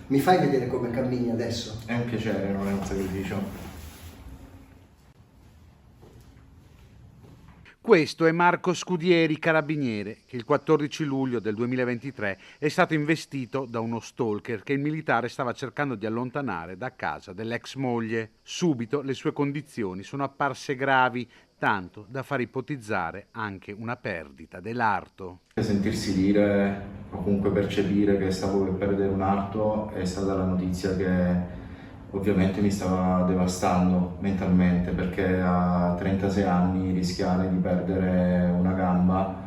Mi fai vedere come cammini adesso? È un piacere, non è un sacrificio. Questo è Marco Scudieri, carabiniere, che il 14 luglio del 2023 è stato investito da uno stalker che il militare stava cercando di allontanare da casa dell'ex moglie. Subito le sue condizioni sono apparse gravi, tanto da far ipotizzare anche una perdita dell'arto. Sentirsi dire o comunque percepire che stavo per perdere un arto è stata la notizia che ovviamente mi stava devastando mentalmente, perché a 36 anni rischiare di perdere una gamba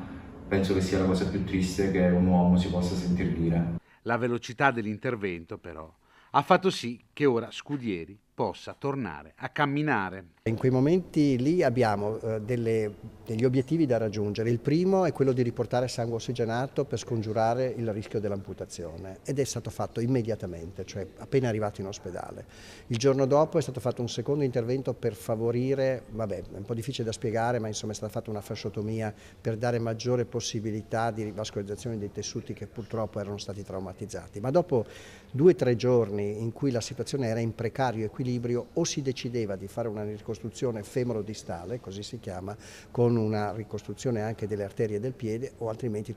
penso che sia la cosa più triste che un uomo si possa sentir dire. La velocità dell'intervento, però, ha fatto sì che ora Scudieri possa tornare a camminare. In quei momenti lì abbiamo degli obiettivi da raggiungere. Il primo è quello di riportare sangue ossigenato per scongiurare il rischio dell'amputazione, ed è stato fatto immediatamente, cioè appena arrivato in ospedale. Il giorno dopo è stato fatto un secondo intervento per favorire, vabbè, è un po' difficile da spiegare, ma insomma è stata fatta una fasciotomia per dare maggiore possibilità di rivascolarizzazione dei tessuti che purtroppo erano stati traumatizzati. Ma dopo 2 o 3 giorni in cui la situazione era in precario equilibrio, o si decideva di fare una ricostruzione femorodistale, così si chiama, con una ricostruzione anche delle arterie del piede, o altrimenti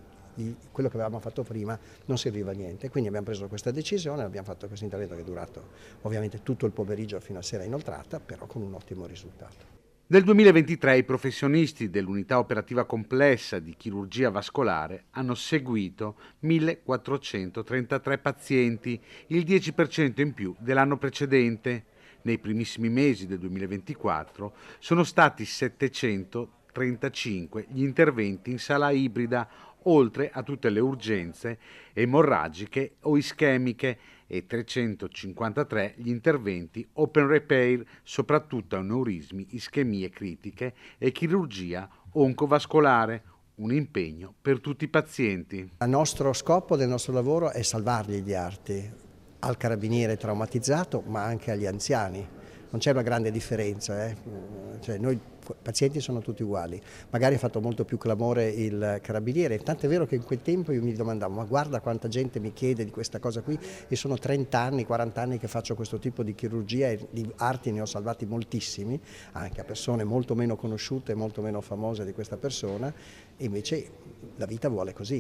quello che avevamo fatto prima non serviva a niente. Quindi abbiamo preso questa decisione, abbiamo fatto questo intervento che è durato ovviamente tutto il pomeriggio fino a sera inoltrata, però con un ottimo risultato. Nel 2023 i professionisti dell'unità operativa complessa di chirurgia vascolare hanno seguito 1433 pazienti, il 10% in più dell'anno precedente. Nei primissimi mesi del 2024 sono stati 735 gli interventi in sala ibrida, oltre a tutte le urgenze emorragiche o ischemiche, e 353 gli interventi open repair, soprattutto aneurismi, ischemie critiche e chirurgia oncovascolare. Un impegno per tutti i pazienti. Il nostro scopo del nostro lavoro è salvargli gli arti al carabiniere traumatizzato, ma anche agli anziani. Non c'è una grande differenza, cioè noi pazienti sono tutti uguali. Magari ha fatto molto più clamore il carabiniere, tant'è vero che in quel tempo io mi domandavo: ma guarda quanta gente mi chiede di questa cosa qui, e sono 30 anni, 40 anni che faccio questo tipo di chirurgia, e di arti ne ho salvati moltissimi, anche a persone molto meno conosciute, molto meno famose di questa persona, e invece la vita vuole così.